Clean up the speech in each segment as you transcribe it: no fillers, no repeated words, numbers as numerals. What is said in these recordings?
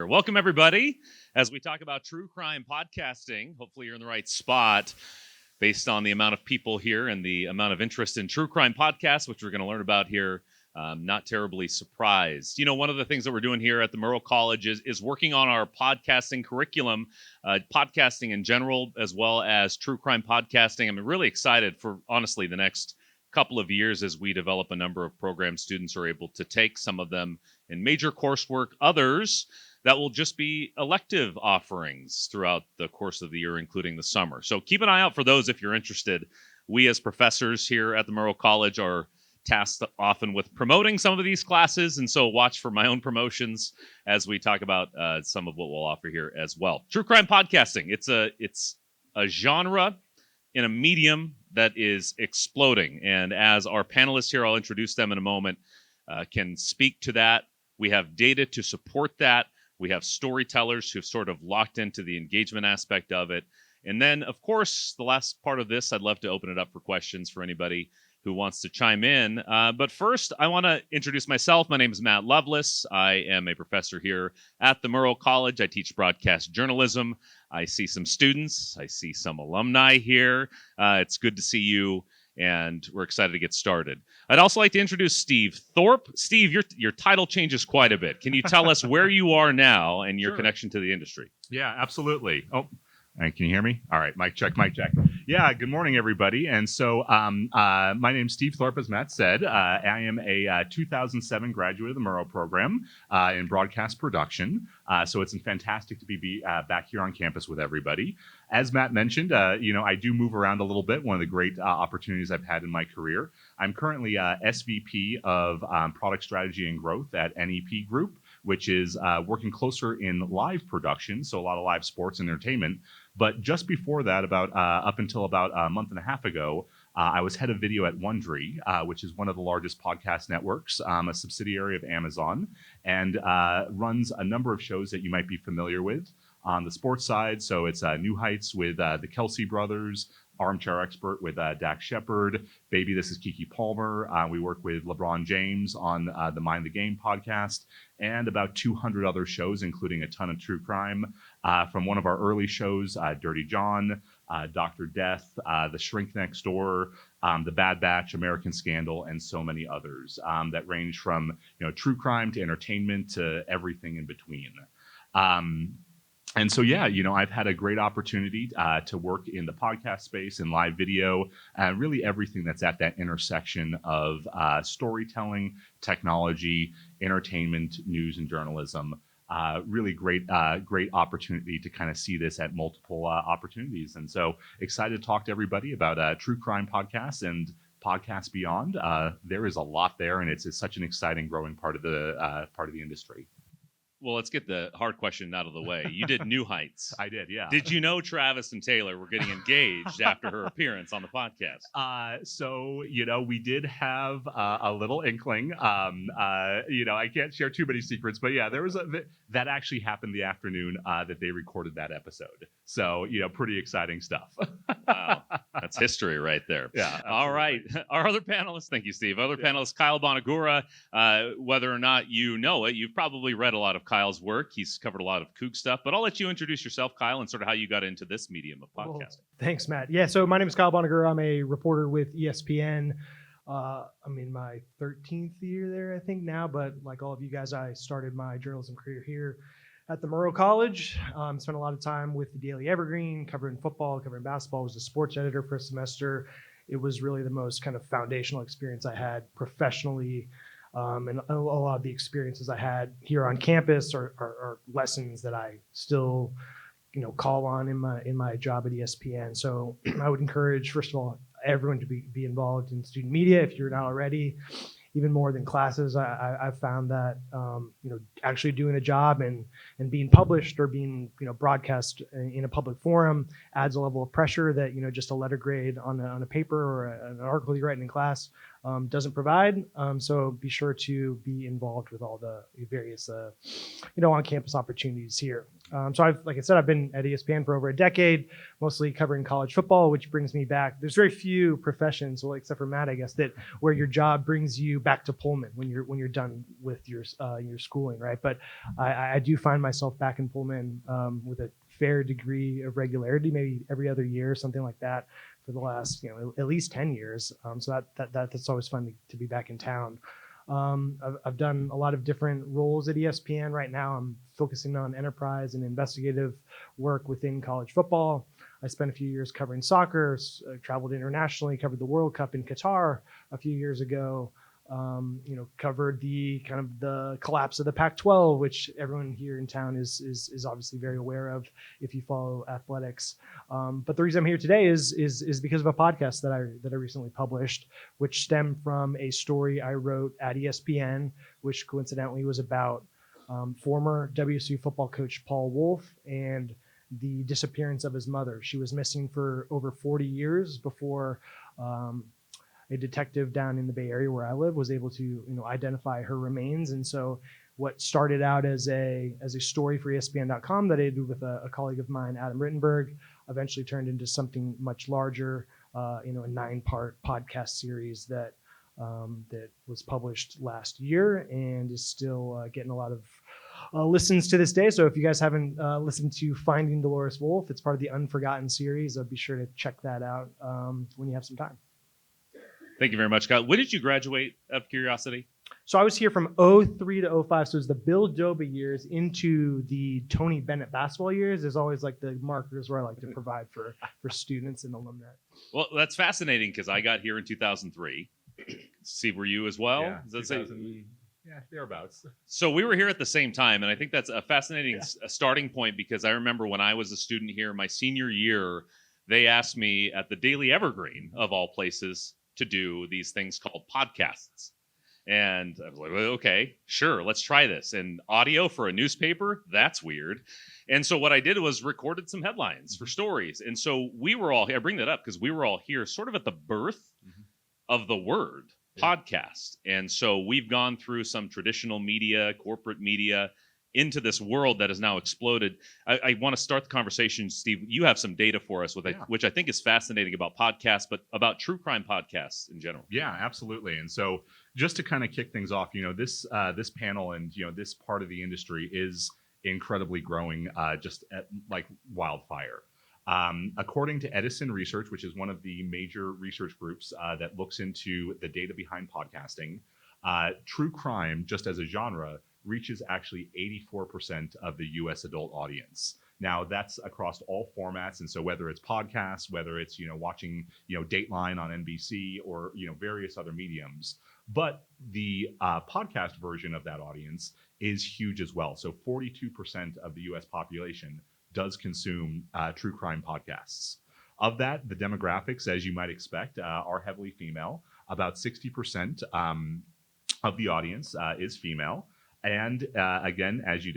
Welcome, everybody, as we talk about true crime podcasting. Hopefully you're in the right spot based on the amount of people here and the amount of interest in true crime podcasts, which we're going to learn about here. Not terribly surprised. You know, one of the things that we're doing here at the Murrow College is working on our podcasting curriculum, podcasting in general, as well as true crime podcasting. I'm really excited for, honestly, the next couple of years as we develop a number of programs students are able to take, some of them in major coursework, others that will just be elective offerings throughout the course of the year, including the summer. So keep an eye out for those if you're interested. We as professors here at the Murrow College are tasked often with promoting some of these classes, and so watch for my own promotions as we talk about some of what we'll offer here as well. True crime podcasting, it's a genre in a medium that is exploding, and as our panelists here, I'll introduce them in a moment, can speak to that. We have data to support that. We have storytellers who've sort of locked into the engagement aspect of it. And then, of course, the last part of this, I'd love to open it up for questions for anybody who wants to chime in. But first, I want to introduce myself. My name is Matt Loveless. I am a professor here at the Murrow College. I teach broadcast journalism. I see some students. I see some alumni here. It's good to see you, and we're excited to get started. I'd also like to introduce Steve Thorpe. Steve, your title changes quite a bit. Can you tell us where you are now and your connection to the industry? Yeah, absolutely. Oh, can you hear me? All right, mic check, mic check. Yeah, good morning, everybody. And so my name's Steve Thorpe, as Matt said. I am a 2007 graduate of the Murrow program in broadcast production. So it's fantastic to be back here on campus with everybody. As Matt mentioned, I do move around a little bit. One of the great opportunities I've had in my career. I'm currently SVP of Product Strategy and Growth at NEP Group, which is working closer in live production, so a lot of live sports and entertainment. But just before that, up until about a month and a half ago, I was head of video at Wondery, which is one of the largest podcast networks, a subsidiary of Amazon, and runs a number of shows that you might be familiar with on the sports side. So it's New Heights with the Kelsey brothers, Armchair Expert with Dax Shepard, Baby, This is Kiki Palmer. We work with LeBron James on the Mind the Game podcast, and about 200 other shows, including a ton of true crime. From one of our early shows, Dirty John, Dr. Death, The Shrink Next Door, The Bad Batch, American Scandal, and so many others that range from true crime to entertainment to everything in between. And so, I've had a great opportunity to work in the podcast space, in live video, really everything that's at that intersection of storytelling, technology, entertainment, news, and journalism. Really great opportunity to kind of see this at multiple opportunities. And so excited to talk to everybody about true crime podcasts and podcasts beyond. There is a lot there, and it's such an exciting, growing part of the industry. Well, let's get the hard question out of the way. You did New Heights. I did, yeah. Did you know Travis and Taylor were getting engaged after her appearance on the podcast? So we did have a little inkling. I can't share too many secrets, but yeah, there was that actually happened the afternoon that they recorded that episode. So, pretty exciting stuff. Wow. That's history right there. Yeah. Absolutely. All right. Our other panelists, thank you, Steve. Panelist, Kyle Bonagura. Whether or not you know it, you've probably read a lot of Kyle's work. He's covered a lot of kook stuff, but I'll let you introduce yourself, Kyle, and sort of how you got into this medium of podcasting. Thanks, Matt. Yeah, so my name is Kyle Bonagura. I'm a reporter with ESPN. I'm in my 13th year there, I think now, but like all of you guys, I started my journalism career here at the Murrow College. Spent a lot of time with the Daily Evergreen, covering football, covering basketball. I was a sports editor for a semester. It was really the most kind of foundational experience I had professionally. And a lot of the experiences I had here on campus are lessons that I still, call on in my job at ESPN. So I would encourage, first of all, everyone to be involved in student media if you're not already. Even more than classes, I've found that actually doing a job and being published or being broadcast in a public forum adds a level of pressure that just a letter grade on a paper or an article you write in class doesn't provide. So be sure to be involved with all the various on-campus opportunities here. So like I said, I've been at ESPN for over a decade, mostly covering college football, which brings me back. There's very few professions, well, except for Matt, I guess, that where your job brings you back to Pullman when you're done with your schooling, right? But I do find myself back in Pullman with a fair degree of regularity, maybe every other year, something like that, for the last at least 10 years. So that's always fun to be back in town. I've done a lot of different roles at ESPN. Right now, I'm focusing on enterprise and investigative work within college football. I spent a few years covering soccer, traveled internationally, covered the World Cup in Qatar a few years ago. Covered the kind of the collapse of the Pac-12, which everyone here in town is obviously very aware of if you follow athletics. But the reason I'm here today is because of a podcast that I recently published, which stemmed from a story I wrote at ESPN, which coincidentally was about former WSU football coach Paul Wolf and the disappearance of his mother. She was missing for over 40 years before a detective down in the Bay Area where I live was able to identify her remains. And so what started out as a story for ESPN.com that I did with a colleague of mine, Adam Rittenberg, eventually turned into something much larger, a 9-part podcast series that was published last year and is still getting a lot of listens to this day. So if you guys haven't listened to Finding Dolores Wolfe, it's part of the Unforgotten series. Be sure to check that out when you have some time. Thank you very much, Kyle. When did you graduate, out of curiosity? So I was here from 03 to 05. So it was the Bill Doba years into the Tony Bennett basketball years. There's always like the markers where I like to provide for students and alumni. Well, that's fascinating because I got here in 2003. Steve, were you as well? Yeah, Does that yeah, thereabouts. So we were here at the same time, and I think that's a fascinating starting point because I remember when I was a student here, my senior year, they asked me at the Daily Evergreen, of all places, to do these things called podcasts. And I was like, well, okay, sure, let's try this. And audio for a newspaper, that's weird. And so what I did was recorded some headlines for stories. And so we were all here. I bring that up because we were all here sort of at the birth of the word podcast. And so we've gone through some traditional media, corporate media, into this world that has now exploded. I want to start the conversation, Steve. You have some data for us, which I think is fascinating about podcasts, but about true crime podcasts in general. Yeah, absolutely. And so just to kind of kick things off, this panel and, this part of the industry is incredibly growing just like wildfire. According to Edison Research, which is one of the major research groups that looks into the data behind podcasting, true crime, just as a genre, reaches actually 84% of the U.S. adult audience. Now, that's across all formats. And so whether it's podcasts, whether it's, watching, Dateline on NBC or, various other mediums. But the podcast version of that audience is huge as well. So 42% of the U.S. population does consume true crime podcasts. Of that, the demographics, as you might expect, are heavily female. About 60% of the audience is female. And again, as you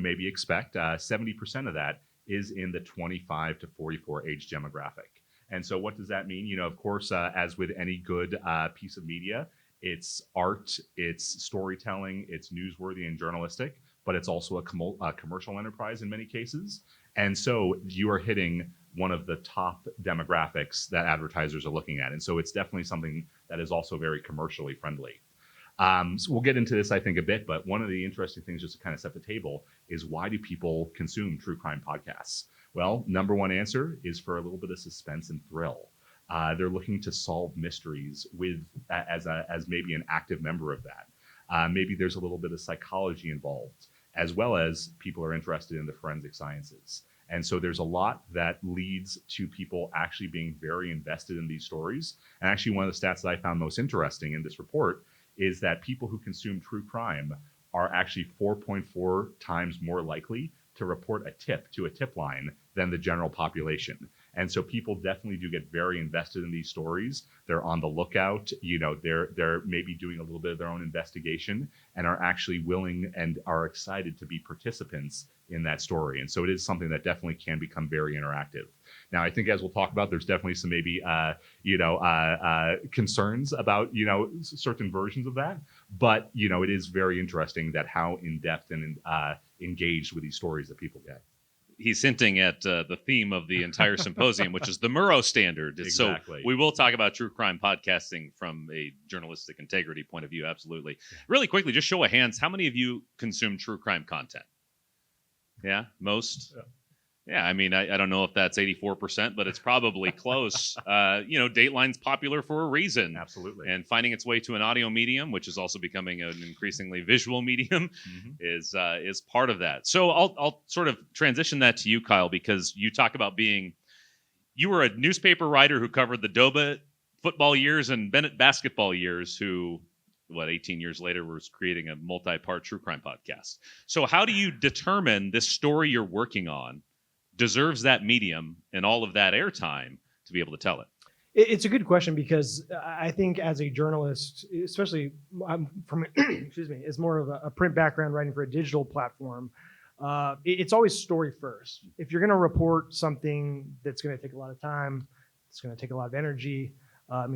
maybe expect, 70% of that is in the 25 to 44 age demographic. And so what does that mean? Of course, as with any good piece of media, it's art, it's storytelling, it's newsworthy and journalistic, but it's also a commercial enterprise in many cases. And so you are hitting one of the top demographics that advertisers are looking at. And so it's definitely something that is also very commercially friendly. So we'll get into this, I think, a bit, but one of the interesting things just to kind of set the table is why do people consume true crime podcasts? Well, number one answer is for a little bit of suspense and thrill. They're looking to solve mysteries as maybe an active member of that. Maybe there's a little bit of psychology involved, as well as people are interested in the forensic sciences. And so there's a lot that leads to people actually being very invested in these stories. And actually, one of the stats that I found most interesting in this report is that people who consume true crime are actually 4.4 times more likely to report a tip to a tip line than the general population. And so people definitely do get very invested in these stories. They're on the lookout, they're maybe doing a little bit of their own investigation and are actually willing and are excited to be participants in that story. And so it is something that definitely can become very interactive. Now, I think as we'll talk about, there's definitely some maybe, concerns about, certain versions of that. But, it is very interesting that how in-depth and engaged with these stories that people get. He's hinting at the theme of the entire symposium, which is the Murrow standard. Exactly. So we will talk about true crime podcasting from a journalistic integrity point of view. Absolutely. Really quickly, just show of hands, how many of you consume true crime content? Yeah, most? Yeah, I mean, I don't know if that's 84%, but it's probably close. Dateline's popular for a reason. Absolutely. And finding its way to an audio medium, which is also becoming an increasingly visual medium, is part of that. So I'll sort of transition that to you, Kyle, because you talk about you were a newspaper writer who covered the Doba football years and Bennett basketball years, who 18 years later was creating a multi-part true crime podcast. So how do you determine this story you're working on deserves that medium and all of that airtime to be able to tell it? It's a good question, because I think as a journalist, especially I'm from is more of a print background, writing for a digital platform. It's always story first. If you're going to report something that's going to take a lot of time, it's going to take a lot of energy,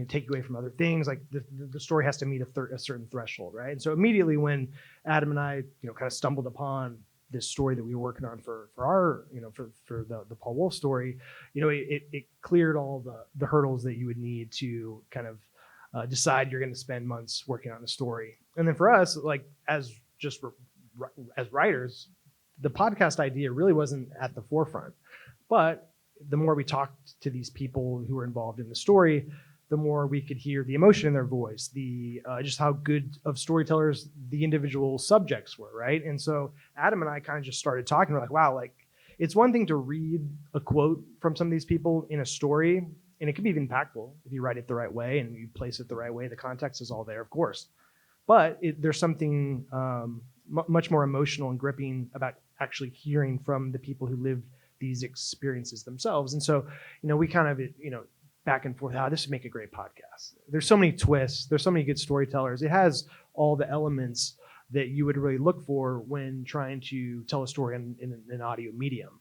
take you away from other things, like the story has to meet a certain threshold, right? And so immediately when Adam and I, kind of stumbled upon this story that we were working on for our, for the Paul Wolf story, it cleared all the hurdles that you would need to kind of decide you're going to spend months working on a story. And then for us, like as writers, the podcast idea really wasn't at the forefront. But the more we talked to these people who were involved in the story, the more we could hear the emotion in their voice, just how good of storytellers the individual subjects were, right? And so Adam and I kind of just started talking. We're like, wow, like it's one thing to read a quote from some of these people in a story, and it can be impactful if you write it the right way and you place it the right way. The context is all there, of course. But there's something much more emotional and gripping about actually hearing from the people who lived these experiences themselves. And so, we kind of, back and forth, this would make a great podcast. There's so many twists. There's so many good storytellers. It has all the elements that you would really look for when trying to tell a story in an audio medium.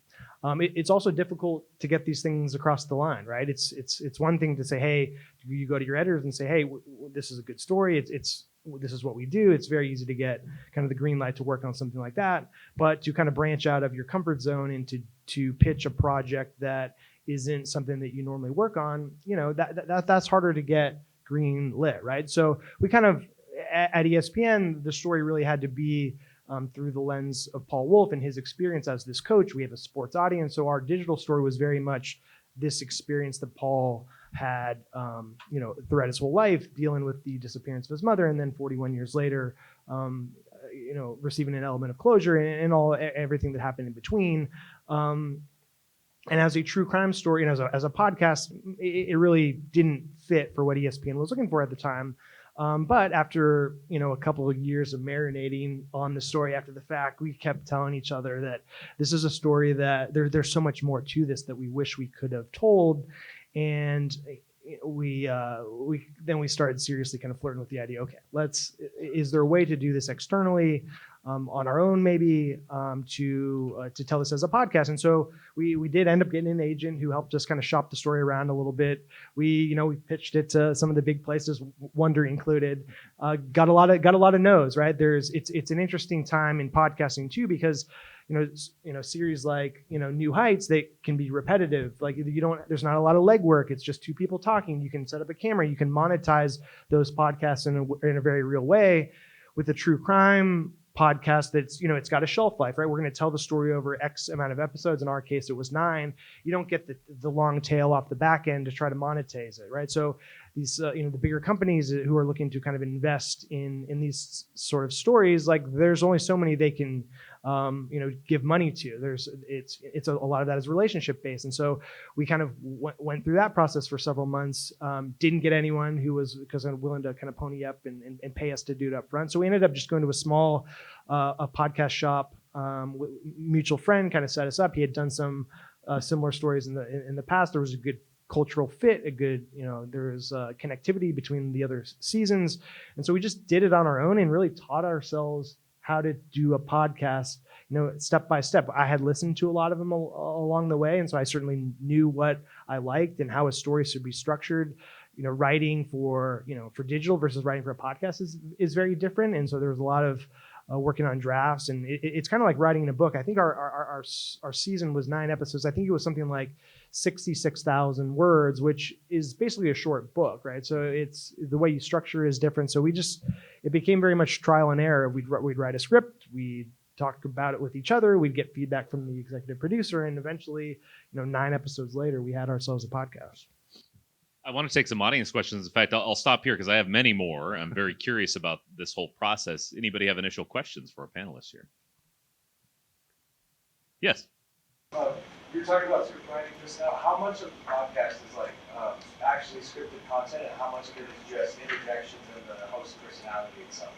It's also difficult to get these things across the line, right? It's one thing to say, hey, you go to your editors and say, hey, this is a good story. This is what we do. It's very easy to get kind of the green light to work on something like that. But to kind of branch out of your comfort zone and to pitch a project that isn't something that you normally work on, that's harder to get green lit, right? So we kind of, at ESPN, the story really had to be through the lens of Paul Wolf and his experience as this coach. We have a sports audience, so our digital story was very much this experience that Paul had, throughout his whole life, dealing with the disappearance of his mother, and then 41 years later, receiving an element of closure and everything that happened in between. And as a true crime story, and as a podcast, it really didn't fit for what ESPN was looking for at the time. But after a couple of years of marinating on the story after the fact, we kept telling each other that this is a story that there's so much more to this that we wish we could have told. And we started seriously kind of flirting with the idea. Okay, is there a way to do this externally, on our own, maybe, to tell this as a podcast? And so we did end up getting an agent who helped us kind of shop the story around a little bit. We pitched it to some of the big places, Wonder included. Got a lot of no's, right? It's an interesting time in podcasting too, because series like New Heights, they can be repetitive. Like there's not a lot of legwork. It's just two people talking. You can set up a camera. You can monetize those podcasts in a very real way. With a true crime podcast, that's it's got a shelf life, right? We're going to tell the story over X amount of episodes. In our case, it was 9. You don't get the long tail off the back end to try to monetize it, right? So these the bigger companies who are looking to kind of invest in these sort of stories, like there's only so many they can give money to. It's a lot of that is relationship based, and so we kind of went through that process for several months. Didn't get anyone who was willing to kind of pony up and pay us to do it up front. So we ended up just going to a small a podcast shop. Mutual friend kind of set us up. He had done some similar stories in the past. There was a good cultural fit, a good, there was connectivity between the other seasons. And so we just did it on our own and really taught ourselves how to do a podcast, step by step. I had listened to a lot of them along the way. And so I certainly knew what I liked and how a story should be structured. Writing for digital versus writing for a podcast is very different. And so there was a lot of working on drafts, and it's kind of like writing a book. I think our season was 9 episodes. I think it was something like 66,000 words, which is basically a short book, right? So it's the way you structure is different. So it became very much trial and error. We'd write a script, we'd talk about it with each other, we'd get feedback from the executive producer, and eventually, 9 episodes later, we had ourselves a podcast. I want to take some audience questions. In fact, I'll stop here because I have many more. I'm very curious about this whole process. Anybody have initial questions for our panelists here? Yes. You're talking about script writing just now. How much of the podcast is like actually scripted content, and how much of it is just interjections and the host personality itself?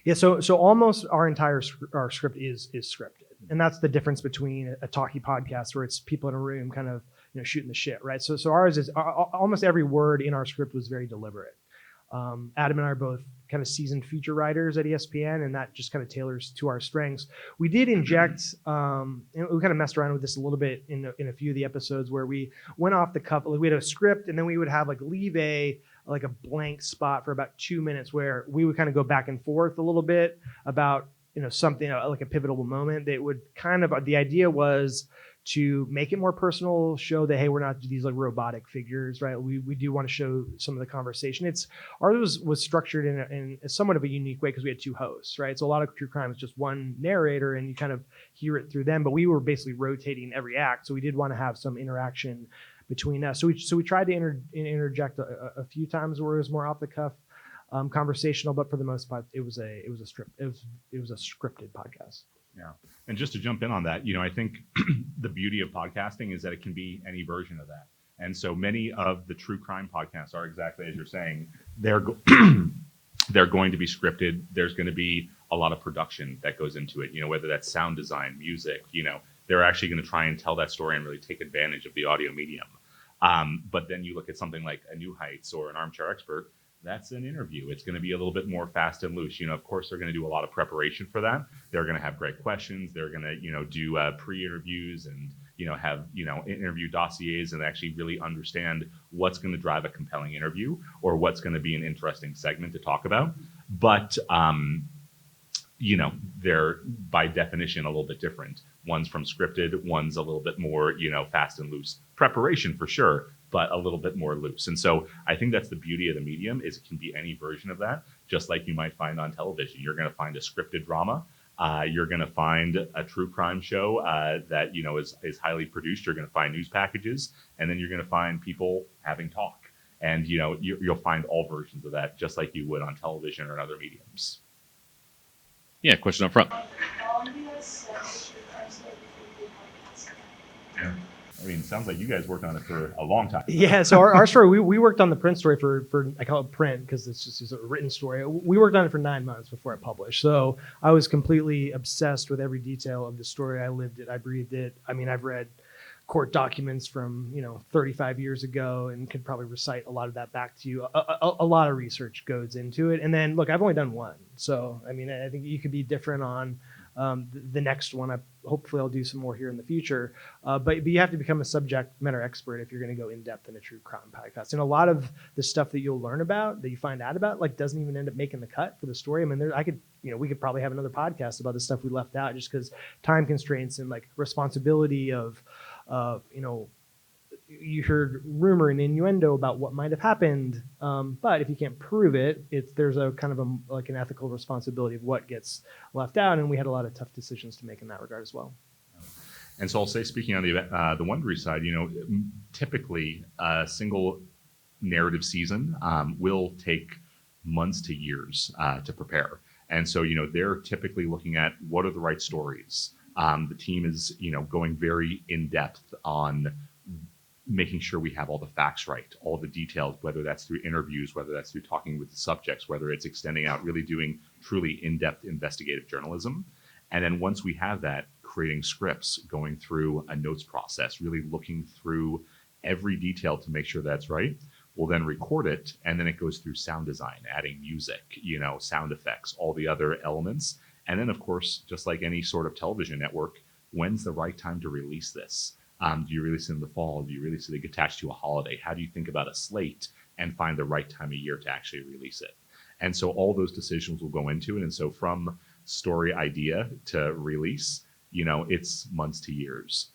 Yeah, so almost our entire our script is scripted, and that's the difference between a talkie podcast where it's people in a room kind of shooting the shit, right? So ours is almost every word in our script was very deliberate. Adam and I are both kind of seasoned feature writers at ESPN, and that just kind of tailors to our strengths. We did inject, and we kind of messed around with this a little bit in a few of the episodes where we went off the cuff. Like we had a script, and then we would have leave a blank spot for about 2 minutes where we would kind of go back and forth a little bit about something like a pivotal moment that would kind of, the idea was to make it more personal, show that, hey, we're not these robotic figures, right? We do want to show some of the conversation. Ours was structured in somewhat of a unique way because we had 2 hosts, right? So a lot of true crime is just one narrator and you kind of hear it through them, but we were basically rotating every act. So we did want to have some interaction between us. So we tried to interject a few times where it was more off the cuff, conversational, but for the most part, it was a scripted podcast. Yeah. And just to jump in on that, I think the beauty of podcasting is that it can be any version of that. And so many of the true crime podcasts are exactly as you're saying. They're going to be scripted. There's going to be a lot of production that goes into it, whether that's sound design, music, they're actually going to try and tell that story and really take advantage of the audio medium. But then you look at something like A New Heights or An Armchair Expert. That's an interview. It's going to be a little bit more fast and loose. Of course, they're going to do a lot of preparation for that. They're going to have great questions. They're going to, do pre-interviews and, have, interview dossiers and actually really understand what's going to drive a compelling interview or what's going to be an interesting segment to talk about. But, they're by definition a little bit different. One's from scripted, one's a little bit more, fast and loose. Preparation for sure, but a little bit more loose. And so I think that's the beauty of the medium is it can be any version of that, just like you might find on television. You're going to find a scripted drama. You're going to find a true crime show that, is highly produced. You're going to find news packages, and then you're going to find people having talk. And, you'll find all versions of that, just like you would on television or in other mediums. Yeah, question up front. Yeah. It sounds like you guys worked on it for a long time. Yeah, so our story, we worked on the print story for I call it print because it's a written story. We worked on it for 9 months before it published. So I was completely obsessed with every detail of the story. I lived it, I breathed it. I mean, I've read court documents from 35 years ago and could probably recite a lot of that back to you. A lot of research goes into it. And then look, I've only done one. So I mean, I think you could be different on the next one. Hopefully I'll do some more here in the future. But you have to become a subject matter expert if you're going to go in depth in a true crime podcast. And a lot of the stuff that you'll learn about, that you find out about, doesn't even end up making the cut for the story. I mean, we could probably have another podcast about the stuff we left out just because time constraints and responsibility of you heard rumor and innuendo about what might have happened, but if you can't prove it, there's a kind of an ethical responsibility of what gets left out, and we had a lot of tough decisions to make in that regard as well. And so I'll say, speaking on the Wondery side, typically a single narrative season will take months to years to prepare, and so they're typically looking at what are the right stories. The team is, going very in depth on making sure we have all the facts right, all the details, whether that's through interviews, whether that's through talking with the subjects, whether it's extending out, really doing truly in-depth investigative journalism. And then once we have that, creating scripts, going through a notes process, really looking through every detail to make sure that's right. We'll then record it, and then it goes through sound design, adding music, sound effects, all the other elements. And then, of course, just like any sort of television network, when's the right time to release this? Do you release it in the fall? Do you release it attached to a holiday? How do you think about a slate and find the right time of year to actually release it? And so all those decisions will go into it. And so from story idea to release, it's months to years.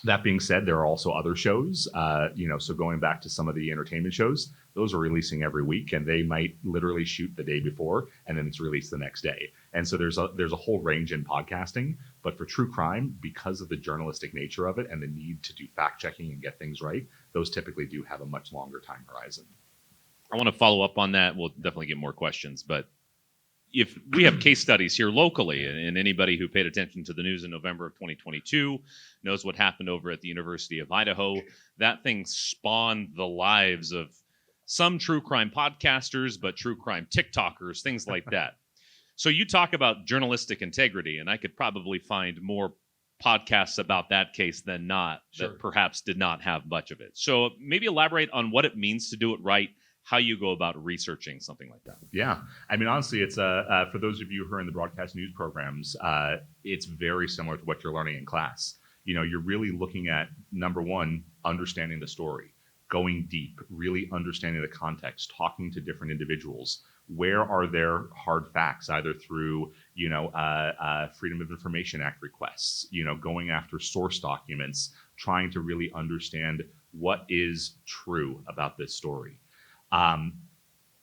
That being said, there are also other shows, so going back to some of the entertainment shows, those are releasing every week, and they might literally shoot the day before and then it's released the next day. And so there's a whole range in podcasting, but for true crime, because of the journalistic nature of it and the need to do fact checking and get things right, those typically do have a much longer time horizon. I want to follow up on that. We'll definitely get more questions, but if we have case studies here locally, and anybody who paid attention to the news in November of 2022 knows what happened over at the University of Idaho, that thing spawned the lives of some true crime podcasters, but true crime TikTokers, things like that. So you talk about journalistic integrity, and I could probably find more podcasts about that case than not that perhaps did not have much of it. So maybe elaborate on what it means to do it right, how you go about researching something like that. Yeah. I mean, honestly, it's for those of you who are in the broadcast news programs, it's very similar to what you're learning in class. You're really looking at, number one, understanding the story, going deep, really understanding the context, talking to different individuals. Where are their hard facts, either through, Freedom of Information Act requests, going after source documents, trying to really understand what is true about this story.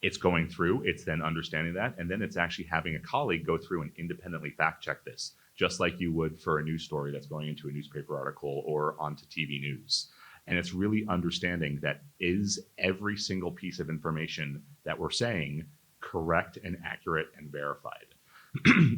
It's going through, it's then understanding that, and then it's actually having a colleague go through and independently fact check this, just like you would for a news story that's going into a newspaper article or onto TV news. And it's really understanding that is every single piece of information that we're saying correct and accurate and verified.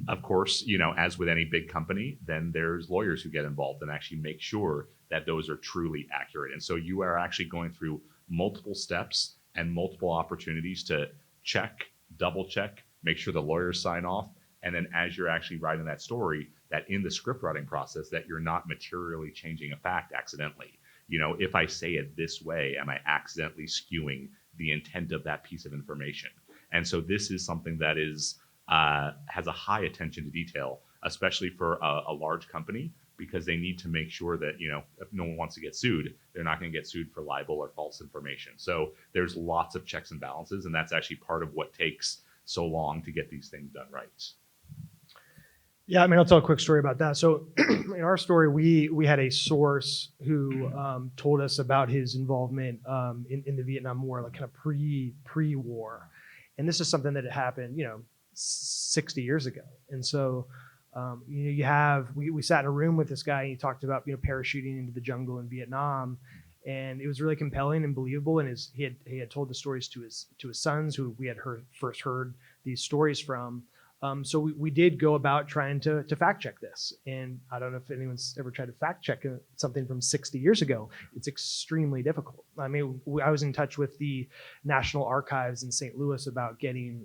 Of course, as with any big company, then there's lawyers who get involved and actually make sure that those are truly accurate. And so you are actually going through multiple steps and multiple opportunities to check, double check, make sure the lawyers sign off. And then as you're actually writing that story, that in the script writing process, that you're not materially changing a fact accidentally. If I say it this way, am I accidentally skewing the intent of that piece of information? And so this is something that is has a high attention to detail, especially for a large company, because they need to make sure that, if no one wants to get sued, they're not going to get sued for libel or false information. So there's lots of checks and balances, and that's actually part of what takes so long to get these things done right. Yeah, I'll tell a quick story about that. So in our story, we had a source who told us about his involvement in the Vietnam War, like kind of pre-war. And this is something that had happened, 60 years ago. And so we sat in a room with this guy, and he talked about parachuting into the jungle in Vietnam, and it was really compelling and believable. And he had told the stories to his sons, who we had first heard these stories from. So we did go about trying to fact check this. And I don't know if anyone's ever tried to fact check something from 60 years ago. It's extremely difficult. I was in touch with the National Archives in St. Louis about getting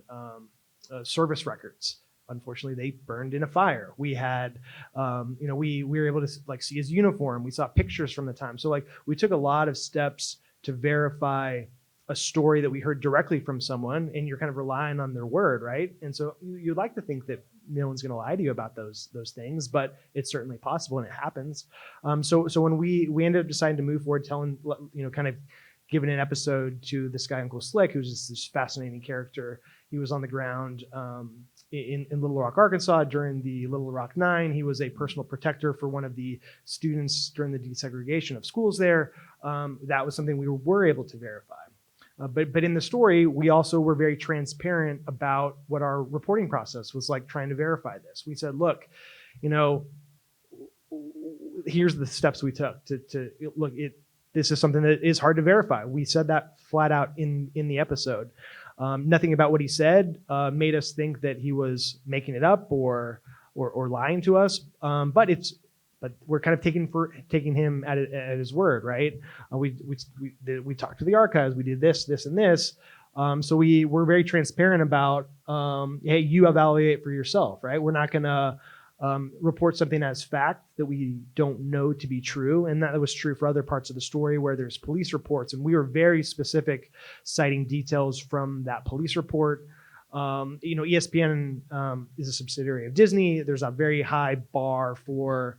service records. Unfortunately, they burned in a fire. We had, we were able to see his uniform. We saw pictures from the time. So we took a lot of steps to verify a story that we heard directly from someone, and you're kind of relying on their word, right? And so you'd like to think that no one's going to lie to you about those things, but it's certainly possible, and it happens. So when we ended up deciding to move forward, telling, kind of giving an episode to this guy, Uncle Slick, who's just this fascinating character. He was on the ground in Little Rock, Arkansas during the Little Rock Nine. He was a personal protector for one of the students during the desegregation of schools there. That was something we were able to verify. But in the story, we also were very transparent about what our reporting process was like trying to verify this. We said, look, here's the steps we took to look. This is something that is hard to verify. We said that flat out in the episode. Nothing about what he said made us think that he was making it up or lying to us. But we're kind of taking him at his word, right? We talked to the archives. We did this, and this. So we were very transparent about, hey, you evaluate for yourself, right? We're not going to report something as fact that we don't know to be true. And that was true for other parts of the story where there's police reports. And we were very specific, citing details from that police report. ESPN is a subsidiary of Disney. There's a very high bar for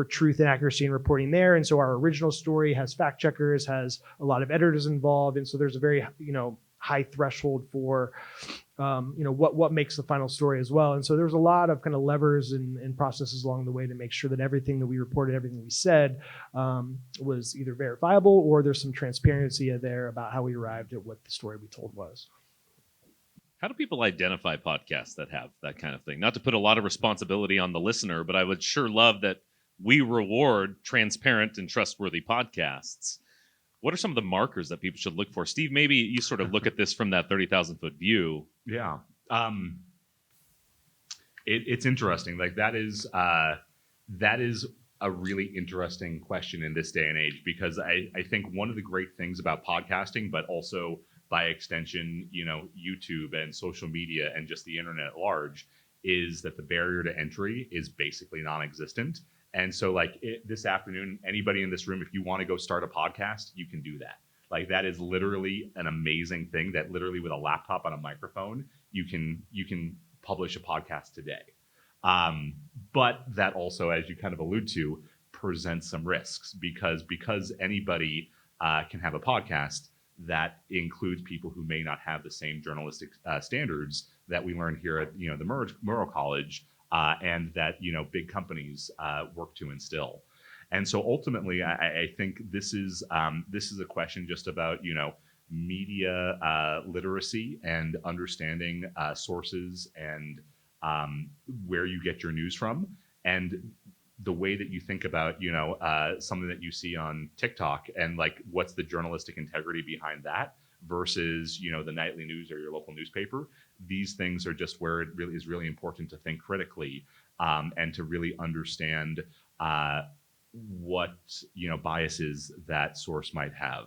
truth and accuracy in reporting there. And so our original story has fact checkers, has a lot of editors involved. And so there's a very, high threshold for what makes the final story as well. And so there's a lot of kind of levers and processes along the way to make sure that everything that we reported, everything we said was either verifiable or there's some transparency there about how we arrived at what the story we told was. How do people identify podcasts that have that kind of thing? Not to put a lot of responsibility on the listener, but I would sure love that we reward transparent and trustworthy podcasts. What are some of the markers that people should look for? Steve, maybe you sort of look at this from that 30,000-foot view. Yeah. It's interesting. Like that is a really interesting question in this day and age, because I think one of the great things about podcasting, but also by extension, YouTube and social media and just the internet at large, is that the barrier to entry is basically non-existent. And so this afternoon, anybody in this room, if you want to go start a podcast, you can do that. Like that is literally an amazing thing that literally with a laptop and a microphone, you can publish a podcast today. But that also, as you kind of allude to, presents some risks because anybody can have a podcast. That includes people who may not have the same journalistic standards that we learn here at the Murrow College, and that big companies work to instill. And so ultimately, I think this is a question just about media literacy and understanding sources and where you get your news from, and the way that you think about, something that you see on TikTok and what's the journalistic integrity behind that versus, the nightly news or your local newspaper. These things are just where it really is really important to think critically and to really understand what, biases that source might have,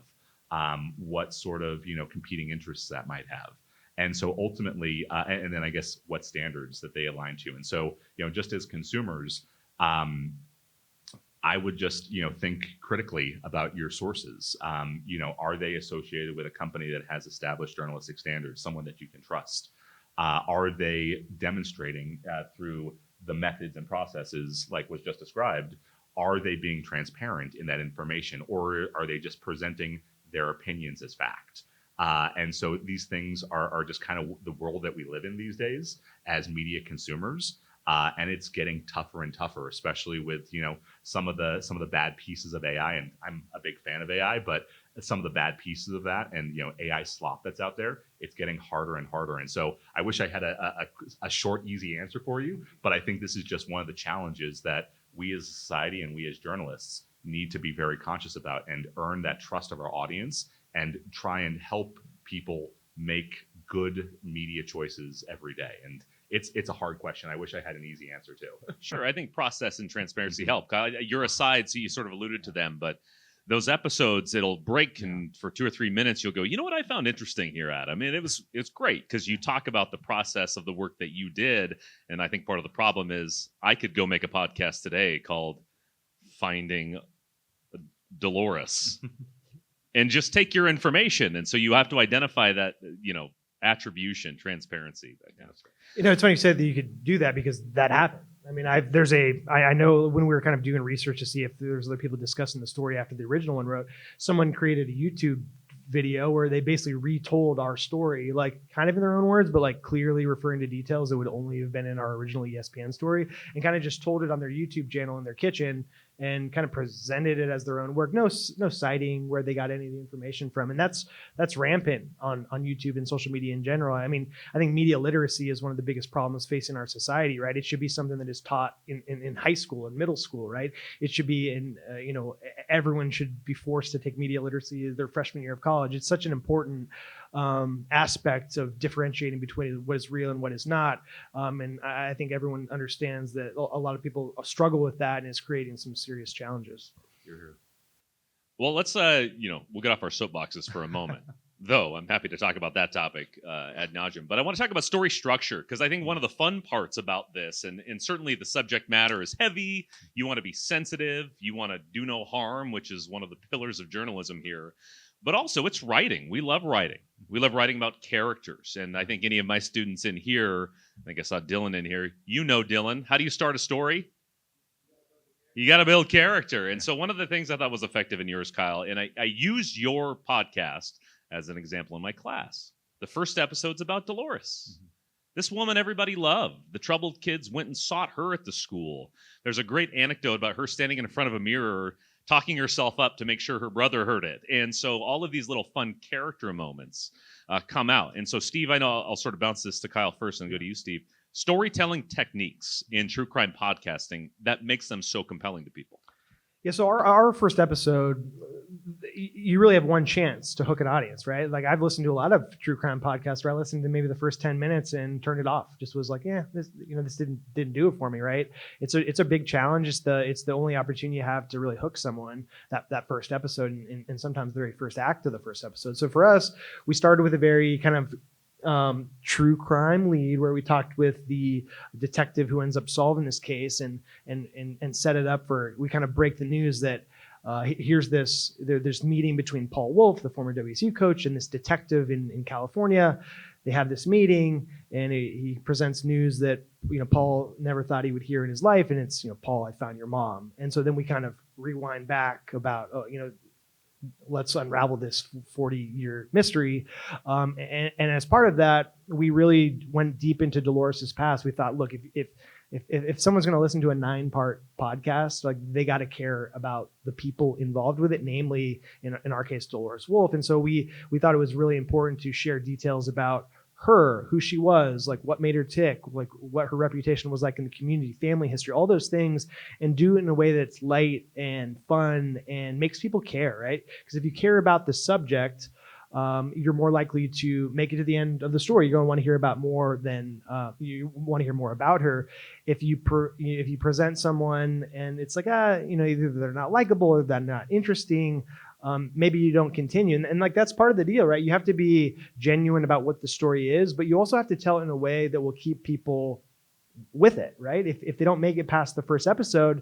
what sort of, competing interests that might have. And so ultimately, and then I guess what standards that they align to. And so, just as consumers, I would just, think critically about your sources. Are they associated with a company that has established journalistic standards, someone that you can trust? Are they demonstrating through the methods and processes like was just described? Are they being transparent in that information, or are they just presenting their opinions as fact? And so these things are just kind of the world that we live in these days as media consumers. And it's getting tougher and tougher, especially with some of the bad pieces of AI. And I'm a big fan of AI, but some of the bad pieces of that and AI slop that's out there, it's getting harder and harder. And so I wish I had a short, easy answer for you, but I think this is just one of the challenges that we as a society and we as journalists need to be very conscious about and earn that trust of our audience and try and help people make good media choices every day. And it's a hard question. I wish I had an easy answer too. Sure. I think process and transparency help. Kyle, you're aside, so you sort of alluded to them, but those episodes, it'll break and for 2 or 3 minutes, you'll go, you know what I found interesting here, Adam? I mean, it's great because you talk about the process of the work that you did. And I think part of the problem is I could go make a podcast today called Finding Dolores and just take your information. And so you have to identify that, attribution, transparency, that kind of stuff. It's funny you said that you could do that because that happened. I mean, I know when we were kind of doing research to see if there's other people discussing the story after the original one wrote, someone created a YouTube video where they basically retold our story, kind of in their own words, but clearly referring to details that would only have been in our original ESPN story, and kind of just told it on their YouTube channel in their kitchen and kind of presented it as their own work. No citing where they got any of the information from. And that's rampant on YouTube and social media in general. I mean, I think media literacy is one of the biggest problems facing our society, right? It should be something that is taught in high school and middle school, right? It should be everyone should be forced to take media literacy their freshman year of college. It's such an important aspect of differentiating between what is real and what is not. And I think everyone understands that a lot of people struggle with that, and it's creating some serious challenges. Well, let's we'll get off our soapboxes for a moment. Though I'm happy to talk about that topic ad nauseum. But I want to talk about story structure, because I think one of the fun parts about this, and certainly the subject matter is heavy, you want to be sensitive, you want to do no harm, which is one of the pillars of journalism here. But also it's writing. We love writing. We love writing about characters. And I think any of my students in here, I think I saw Dylan in here, Dylan, how do you start a story? You got to build character. And so one of the things I thought was effective in yours, Kyle, and I used your podcast as an example in my class. The first episode's about Dolores. This woman everybody loved. The troubled kids went and sought her at the school. There's a great anecdote about her standing in front of a mirror, talking herself up to make sure her brother heard it. And so all of these little fun character moments come out. And so, Steve, I know I'll sort of bounce this to Kyle first and go to you, Steve. Storytelling techniques in true crime podcasting that makes them so compelling to people. Yeah, so our first episode, you really have one chance to hook an audience, right? Like I've listened to a lot of true crime podcasts where I listened to maybe the first 10 minutes and turned it off. Just was like, this didn't do it for me, right? It's a big challenge. It's the only opportunity you have to really hook someone that first episode and sometimes the very first act of the first episode. So for us, we started with a very kind of true crime lead where we talked with the detective who ends up solving this case and set it up for, we kind of break the news that here's this meeting between Paul Wolf, the former WSU coach, and this detective in California. They have this meeting and he presents news that, Paul never thought he would hear in his life. And it's, Paul, I found your mom. And so then we kind of rewind back about, let's unravel this 40-year mystery. And as part of that, we really went deep into Dolores's past. We thought, look, if someone's going to listen to a 9-part podcast, like they got to care about the people involved with it, namely, in our case, Dolores Wolf. And so we thought it was really important to share details about her, who she was, like what made her tick, like what her reputation was like in the community, family history, all those things, and do it in a way that's light and fun and makes people care, right? Because if you care about the subject, you're more likely to make it to the end of the story. You're going to want to hear about more than you want to hear more about her. If you present someone and it's like either they're not likable or they're not interesting, maybe you don't continue. And like that's part of the deal, right? You have to be genuine about what the story is, but you also have to tell it in a way that will keep people with it, right? If they don't make it past the first episode,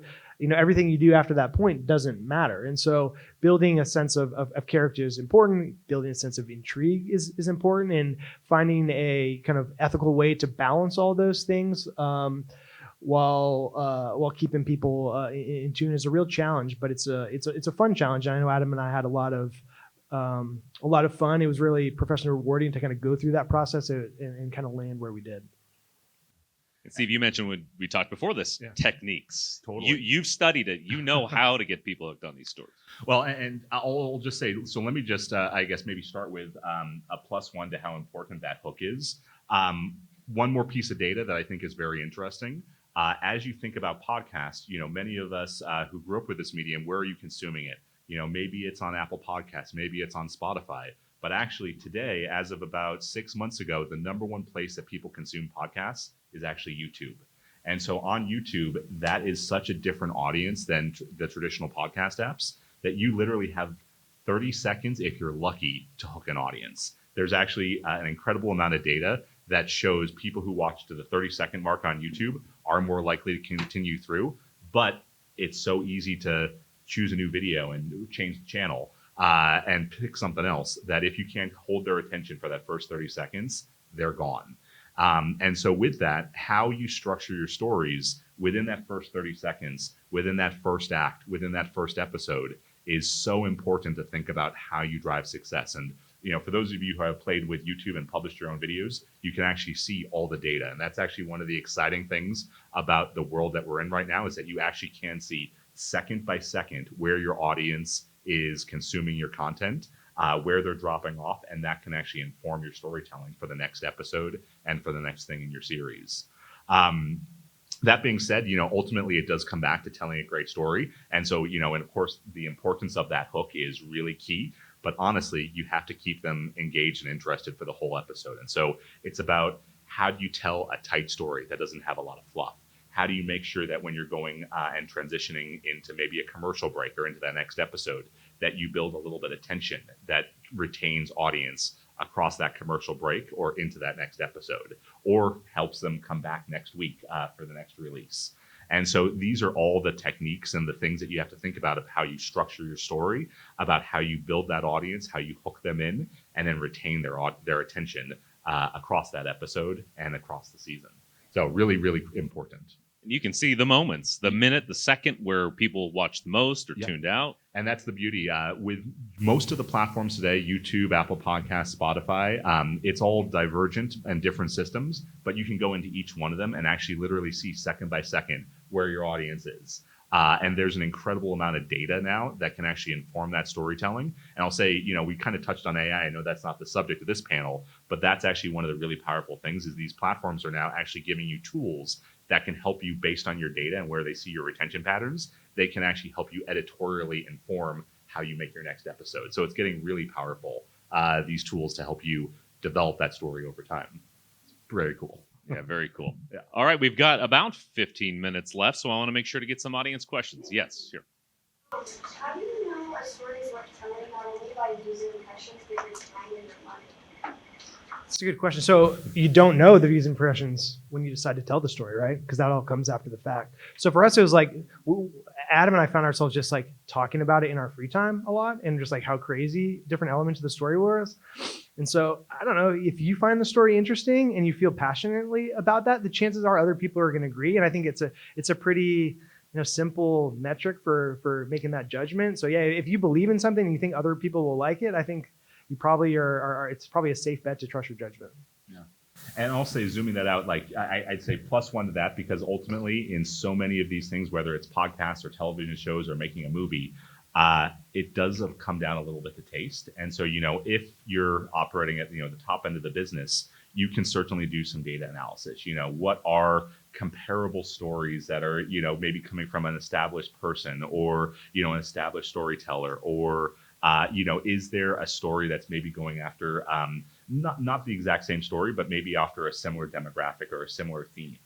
everything you do after that point doesn't matter. And so building a sense of character is important. Building a sense of intrigue is important, and finding a kind of ethical way to balance all those things while keeping people in tune is a real challenge. But it's a fun challenge. I know Adam and I had a lot of fun. It was really professionally rewarding to kind of go through that process and kind of land where we did. And Steve, you mentioned when we talked before this, techniques. Totally. You've studied it. You know how to get people hooked on these stories. Well, and I'll just say, so let me just, I guess, maybe start with a +1 to how important that hook is. One more piece of data that I think is very interesting. As you think about podcasts, many of us who grew up with this medium, where are you consuming it? Maybe it's on Apple Podcasts, maybe it's on Spotify. But actually today, as of about 6 months ago, the number one place that people consume podcasts is actually YouTube. And so on YouTube, that is such a different audience than the traditional podcast apps that you literally have 30 seconds, if you're lucky, to hook an audience. There's actually an incredible amount of data that shows people who watch to the 30-second mark on YouTube are more likely to continue through. But it's so easy to choose a new video and change the channel and pick something else that if you can't hold their attention for that first 30 seconds, they're gone. And so with that, how you structure your stories within that first 30 seconds, within that first act, within that first episode is so important to think about how you drive success. And, for those of you who have played with YouTube and published your own videos, you can actually see all the data. And that's actually one of the exciting things about the world that we're in right now is that you actually can see second by second where your audience is consuming your content, where they're dropping off, and that can actually inform your storytelling for the next episode and for the next thing in your series. That being said, ultimately it does come back to telling a great story. And so, and of course, the importance of that hook is really key. But honestly, you have to keep them engaged and interested for the whole episode. And so it's about how do you tell a tight story that doesn't have a lot of fluff? How do you make sure that when you're going and transitioning into maybe a commercial break or into that next episode, that you build a little bit of tension that retains audience across that commercial break or into that next episode, or helps them come back next week for the next release? And so these are all the techniques and the things that you have to think about of how you structure your story, about how you build that audience, how you hook them in, and then retain their attention across that episode and across the season. So really, really important. You can see the moments, the minute, the second where people watched the most or tuned out. And that's the beauty. With most of the platforms today, YouTube, Apple Podcasts, Spotify, it's all divergent and different systems, but you can go into each one of them and actually literally see second by second where your audience is. And there's an incredible amount of data now that can actually inform that storytelling. And I'll say, we kind of touched on AI. I know that's not the subject of this panel, but that's actually one of the really powerful things is these platforms are now actually giving you tools that can help you based on your data and where they see your retention patterns. They can actually help you editorially inform how you make your next episode. So it's getting really powerful, these tools to help you develop that story over time. It's very cool. Yeah, very cool. Yeah. All right, we've got about 15 minutes left, so I want to make sure to get some audience questions. Yes, here. How do you know a story is worth telling not only by using impressions, but your time and your money? That's a good question. So you don't know the views and impressions when you decide to tell the story, right? Because that all comes after the fact. So for us, it was like Adam and I found ourselves just like talking about it in our free time a lot, and just like how crazy different elements of the story was. And so I don't know, if you find the story interesting and you feel passionately about that, the chances are other people are going to agree. And I think it's a pretty simple metric for making that judgment. So yeah, if you believe in something and you think other people will like it, I think you probably are it's probably a safe bet to trust your judgment. Yeah. And I'll say, zooming that out, like I'd say +1 to that, because ultimately in so many of these things, whether it's podcasts or television shows or making a movie, it does come down a little bit to taste. And so, if you're operating at, the top end of the business, you can certainly do some data analysis. What are comparable stories that are, maybe coming from an established person or, an established storyteller, or, is there a story that's maybe going after, not the exact same story, but maybe after a similar demographic or a similar theme?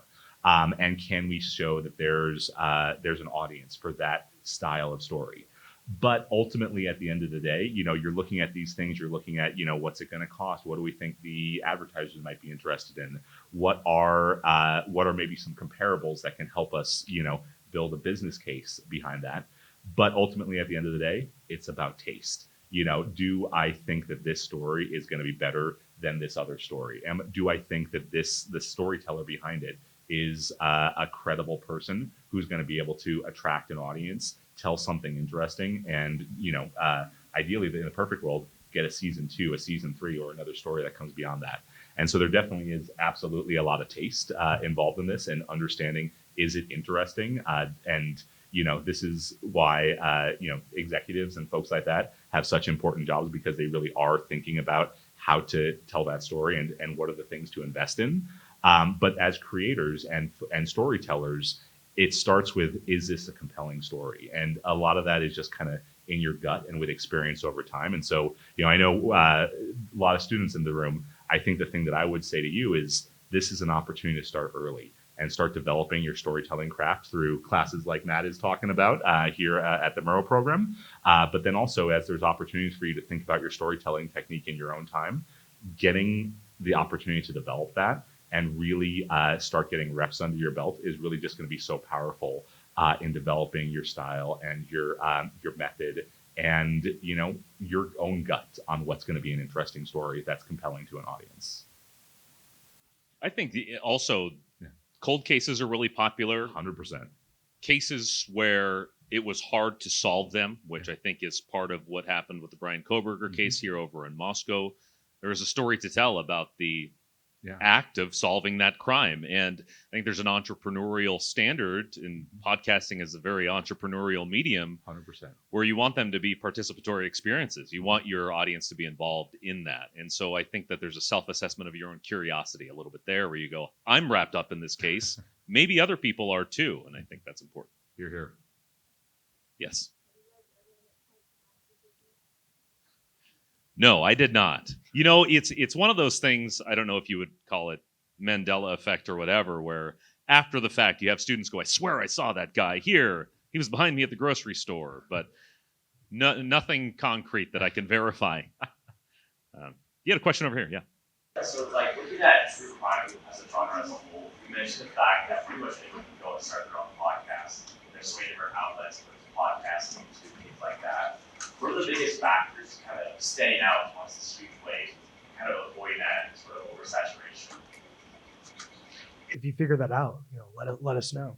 And can we show that there's an audience for that style of story? But ultimately, at the end of the day, you're looking at these things. You're looking at, what's it going to cost? What do we think the advertisers might be interested in? What are maybe some comparables that can help us, build a business case behind that? But ultimately, at the end of the day, it's about taste. Do I think that this story is going to be better than this other story? And do I think that the storyteller behind it is a credible person who's going to be able to attract an audience, tell something interesting, and ideally, in the perfect world, get a season 2, a season 3, or another story that comes beyond that. And so there definitely is absolutely a lot of taste involved in this, and understanding, is it interesting? And this is why executives and folks like that have such important jobs, because they really are thinking about how to tell that story and what are the things to invest in. But as creators and storytellers, it starts with, is this a compelling story? And a lot of that is just kind of in your gut and with experience over time. And so, I know a lot of students in the room. I think the thing that I would say to you is, this is an opportunity to start early and start developing your storytelling craft through classes like Matt is talking about here at the Murrow program. But then also, as there's opportunities for you to think about your storytelling technique in your own time, getting the opportunity to develop that and really start getting reps under your belt is really just going to be so powerful in developing your style and your method and your own gut on what's going to be an interesting story that's compelling to an audience. I think also cold cases are really popular. 100%. Cases where it was hard to solve them, which I think is part of what happened with the Brian Koberger case here over in Moscow. There was a story to tell about the act of solving that crime. And I think there's an entrepreneurial standard, in podcasting is a very entrepreneurial medium, 100%, where you want them to be participatory experiences. You want your audience to be involved in that. And so I think that there's a self-assessment of your own curiosity a little bit there, where you go, I'm wrapped up in this case. Maybe other people are too. And I think that's important. You're here. Yes. No, I did not. It's one of those things, I don't know if you would call it Mandela effect or whatever, where after the fact you have students go, I swear I saw that guy here. He was behind me at the grocery store, but nothing concrete that I can verify. You had a question over here, yeah. So, looking at true crime as a genre as a whole, you mentioned the fact that pretty much anyone can go and start their own podcast. There's so many different outlets, there's podcasting, YouTube, things like that. What are the biggest factors kind of standing out amongst the street plays, kind of avoid that sort of oversaturation? If you figure that out, let us know.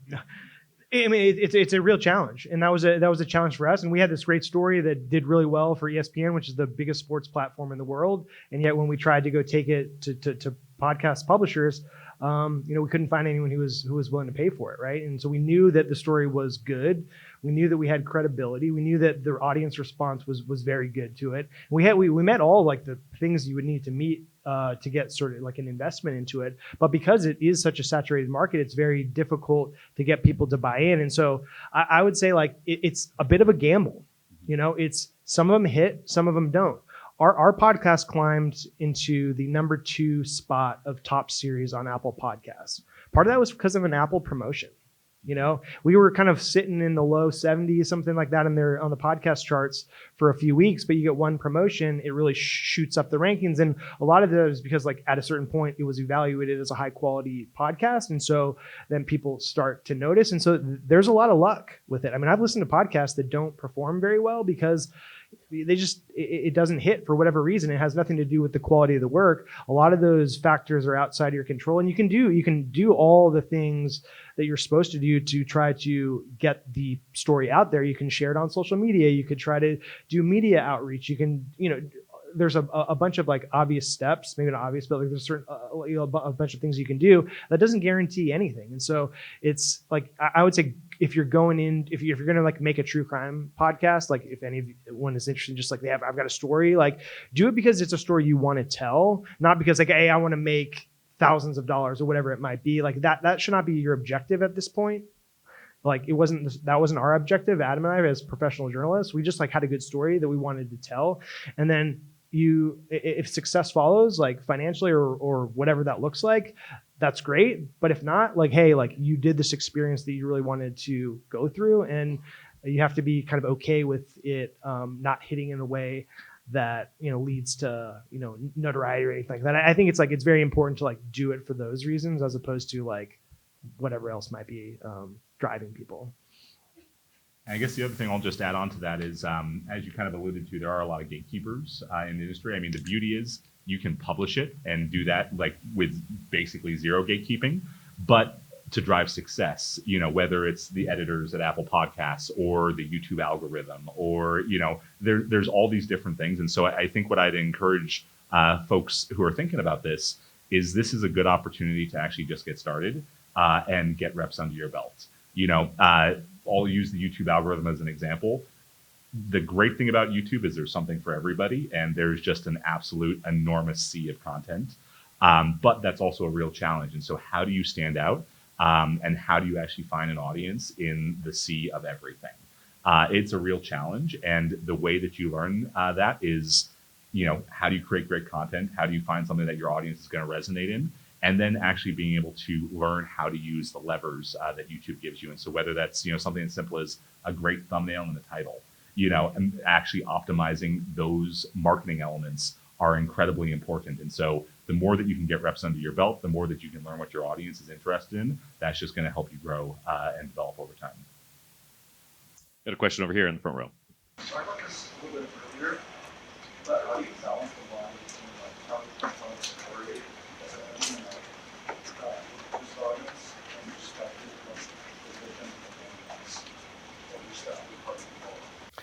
I mean, it's a real challenge, and that was a challenge for us. And we had this great story that did really well for ESPN, which is the biggest sports platform in the world. And yet, when we tried to go take it to podcast publishers, we couldn't find anyone who was willing to pay for it, right? And so we knew that the story was good. We knew that we had credibility. We knew that the audience response was very good to it. And we met all like the things you would need to meet to get sort of like an investment into it. But because it is such a saturated market, it's very difficult to get people to buy in. And so I would say like it's a bit of a gamble. It's some of them hit, some of them don't. Our podcast climbed into the number 2 spot of top series on Apple Podcasts. Part of that was because of an Apple promotion. We were kind of sitting in the low 70s, something like that, on the podcast charts for a few weeks. But you get one promotion, it really shoots up the rankings, and a lot of that is because, like, at a certain point, it was evaluated as a high quality podcast, and so then people start to notice. And so there's a lot of luck with it. I mean, I've listened to podcasts that don't perform very well because it doesn't hit for whatever reason. It has nothing to do with the quality of the work. A lot of those factors are outside of your control, and you can do all the things that you're supposed to do to try to get the story out there. You can share it on social media. You could try to do media outreach. You can, there's a bunch of like obvious steps, maybe not obvious, but like there's a bunch of things you can do that doesn't guarantee anything. And so it's like, I would say if you're going to like make a true crime podcast, like if anyone is interested, just like I've got a story, like do it because it's a story you want to tell, not because like, hey, I want to make thousands of dollars or whatever it might be. Like that should not be your objective at this point. Like that wasn't our objective. Adam and I, as professional journalists, we just like had a good story that we wanted to tell. And then if success follows, like financially or whatever that looks like, that's great. But if not, like, hey, like you did this experience that you really wanted to go through, and you have to be kind of okay with it not hitting in a way that leads to notoriety or anything like that. I think it's very important to like do it for those reasons as opposed to like whatever else might be driving people. I guess the other thing I'll just add on to that is, as you kind of alluded to, there are a lot of gatekeepers in the industry. I mean, the beauty is you can publish it and do that like with basically zero gatekeeping, but to drive success, whether it's the editors at Apple Podcasts or the YouTube algorithm, or, there's all these different things. And so I think what I'd encourage folks who are thinking about this is a good opportunity to actually just get started and get reps under your belt. I'll use the YouTube algorithm as an example. The great thing about YouTube is there's something for everybody, and there's just an absolute enormous sea of content. But that's also a real challenge. And so how do you stand out? And how do you actually find an audience in the sea of everything? It's a real challenge. And the way that you learn that is, how do you create great content? How do you find something that your audience is going to resonate in? And then actually being able to learn how to use the levers that YouTube gives you. And so whether that's, something as simple as a great thumbnail and a title, and actually optimizing those marketing elements are incredibly important. And so the more that you can get reps under your belt, the more that you can learn what your audience is interested in, that's just going to help you grow and develop over time. Got a question over here in the front row. Talk about this a little bit earlier, but how do you balance the line between like how you can tell a story, this audience and perspective of the vision of your staff and part of the role?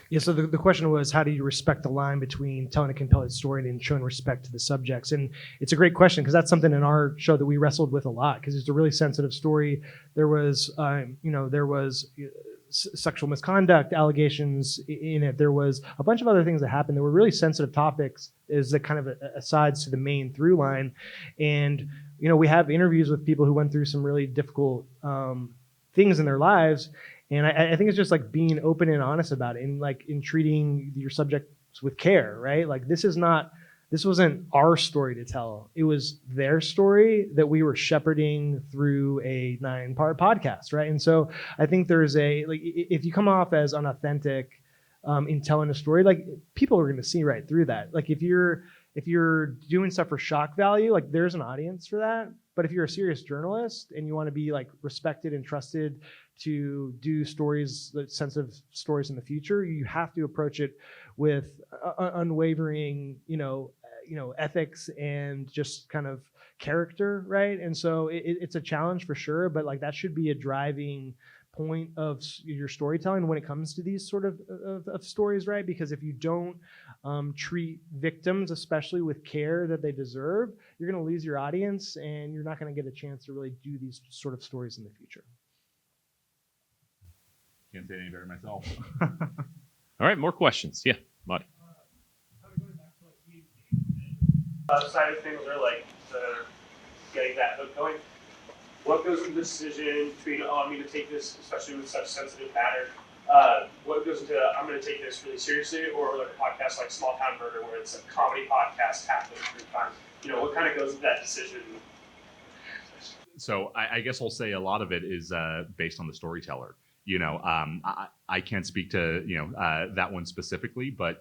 Yeah, so the question was, how do you respect the line between telling a compelling story and showing respect to the subjects? And it's a great question because that's something in our show that we wrestled with a lot because it's a really sensitive story. There was, sexual misconduct allegations in it. There was a bunch of other things that happened that were really sensitive topics as the kind of asides to the main through line. And, we have interviews with people who went through some really difficult things in their lives. And I think it's just like being open and honest about it and like in treating your subjects with care, right? Like this wasn't our story to tell. It was their story that we were shepherding through a 9-part podcast, right? And so I think there's if you come off as unauthentic in telling a story, like people are going to see right through that. Like if you're doing stuff for shock value, like there's an audience for that. But if you're a serious journalist and you want to be like respected and trusted to do stories, sensitive stories in the future, you have to approach it with unwavering, ethics and just kind of character, right? And so it's a challenge for sure, but like that should be a driving point of your storytelling when it comes to these sort of stories, right? Because if you don't treat victims, especially with care that they deserve, you're going to lose your audience and you're not going to get a chance to really do these sort of stories in the future. Can't say it any better myself. All right, more questions. Yeah, Mud. Side of things are like the getting that hook going. What goes into the decision between, I'm going to take this, especially with such sensitive matter, what goes into, I'm going to take this really seriously, or like a podcast like Small Town Murder, where it's a comedy podcast happening through time. What kind of goes into that decision? So I guess I'll say a lot of it is based on the storyteller. I can't speak to that one specifically, but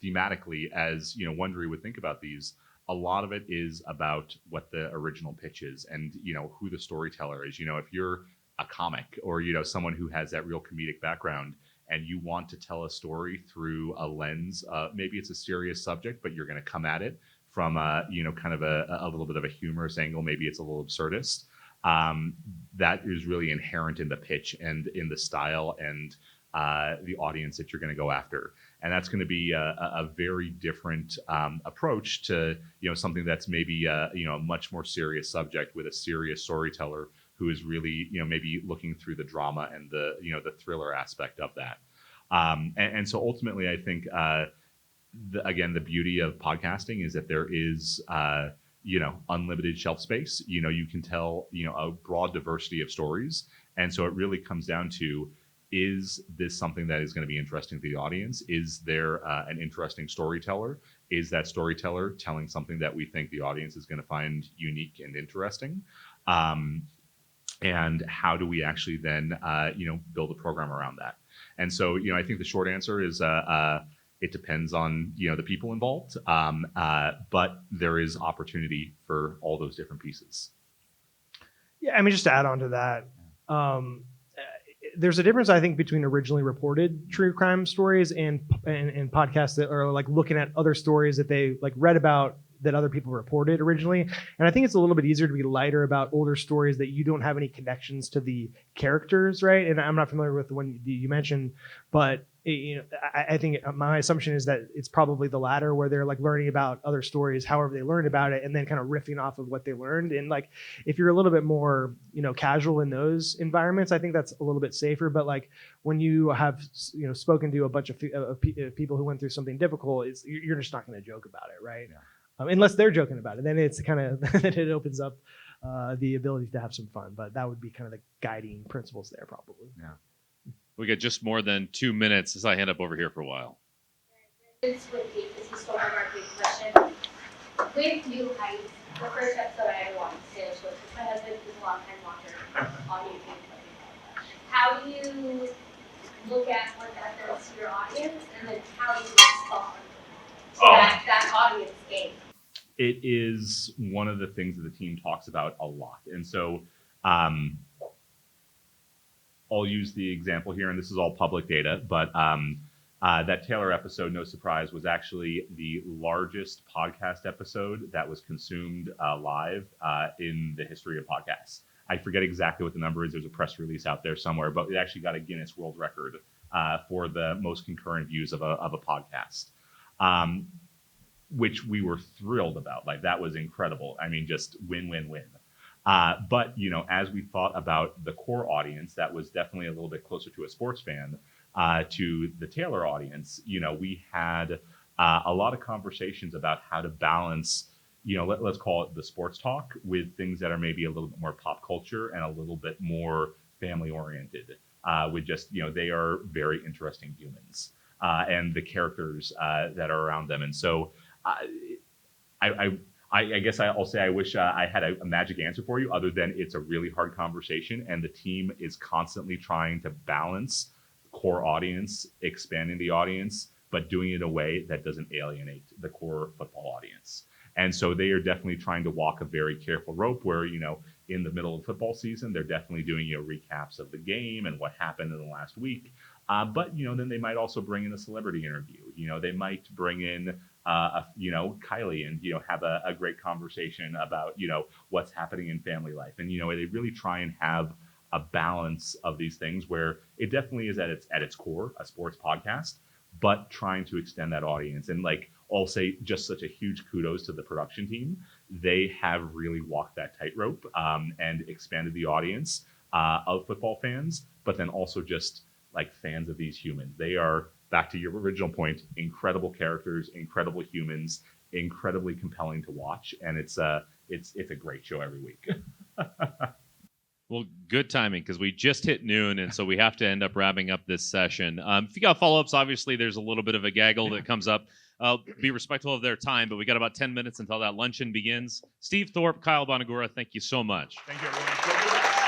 thematically, as Wondery would think about these, a lot of it is about what the original pitch is and who the storyteller is. If you're a comic or someone who has that real comedic background and you want to tell a story through a lens, maybe it's a serious subject, but you're going to come at it from kind of a little bit of a humorous angle. Maybe it's a little absurdist. That is really inherent in the pitch and in the style and the audience that you're going to go after. And that's going to be a very different approach to something that's maybe a much more serious subject with a serious storyteller who is really maybe looking through the drama and the the thriller aspect of that. And so ultimately, I think the beauty of podcasting is that there is unlimited shelf space. You can tell a broad diversity of stories, and so it really comes down to, is this something that is going to be interesting to the audience? Is there an interesting storyteller? Is that storyteller telling something that we think the audience is going to find unique and interesting? And how do we actually then build a program around that? And so I think the short answer is it depends on the people involved, but there is opportunity for all those different pieces. Yeah, I mean, just to add on to that, there's a difference, I think, between originally reported true crime stories and podcasts that are like looking at other stories that they like read about that other people reported originally. And I think it's a little bit easier to be lighter about older stories that you don't have any connections to the characters, right? And I'm not familiar with the one you mentioned, but I think my assumption is that it's probably the latter, where they're like learning about other stories, however they learned about it, and then kind of riffing off of what they learned. And like, if you're a little bit more, casual in those environments, I think that's a little bit safer. But like when you have, spoken to a bunch of people who went through something difficult, you're just not going to joke about it, right? Yeah. Unless they're joking about it, then it's kind of it opens up the ability to have some fun. But that would be kind of the guiding principles there, probably. Yeah. We got just more than 2 minutes as I hand up over here for a while. This would be, this is one of our big questions. With New Heights, the first episode I ever watched, Taylor Swift, because my husband is a long-time watcher on YouTube. How do you look at what that does to your audience, and then how do you respond to that audience game? It is one of the things that the team talks about a lot. And so I'll use the example here, and this is all public data, but that Taylor episode, no surprise, was actually the largest podcast episode that was consumed live in the history of podcasts. I forget exactly what the number is. There's a press release out there somewhere, but it actually got a Guinness World Record for the most concurrent views of a podcast, which we were thrilled about. Like, that was incredible. I mean, just win, win, win. But, as we thought about the core audience, that was definitely a little bit closer to a sports fan, to the Taylor audience, we had a lot of conversations about how to balance, let's call it the sports talk, with things that are maybe a little bit more pop culture and a little bit more family oriented, with just, they are very interesting humans, and the characters that are around them. And so I guess I'll say I wish I had a magic answer for you, other than it's a really hard conversation, and the team is constantly trying to balance core audience, expanding the audience, but doing it in a way that doesn't alienate the core football audience. And so they are definitely trying to walk a very careful rope where, in the middle of football season, they're definitely doing, recaps of the game and what happened in the last week. But, then they might also bring in a celebrity interview. They might bring in, Kylie and, have a great conversation about, what's happening in family life. And, they really try and have a balance of these things where it definitely is at its core a sports podcast, but trying to extend that audience. And like I'll say just such a huge kudos to the production team. They have really walked that tightrope and expanded the audience of football fans, but then also just like fans of these humans. They are, back to your original point, incredible characters, incredible humans, incredibly compelling to watch, and it's a great show every week. Well, good timing because we just hit noon, and so we have to end up wrapping up this session. If you got follow-ups, obviously there's a little bit of a gaggle that comes up. Be respectful of their time, but we got about 10 minutes until that luncheon begins. Steve Thorpe, Kyle Bonagura, thank you so much. Thank you, everyone.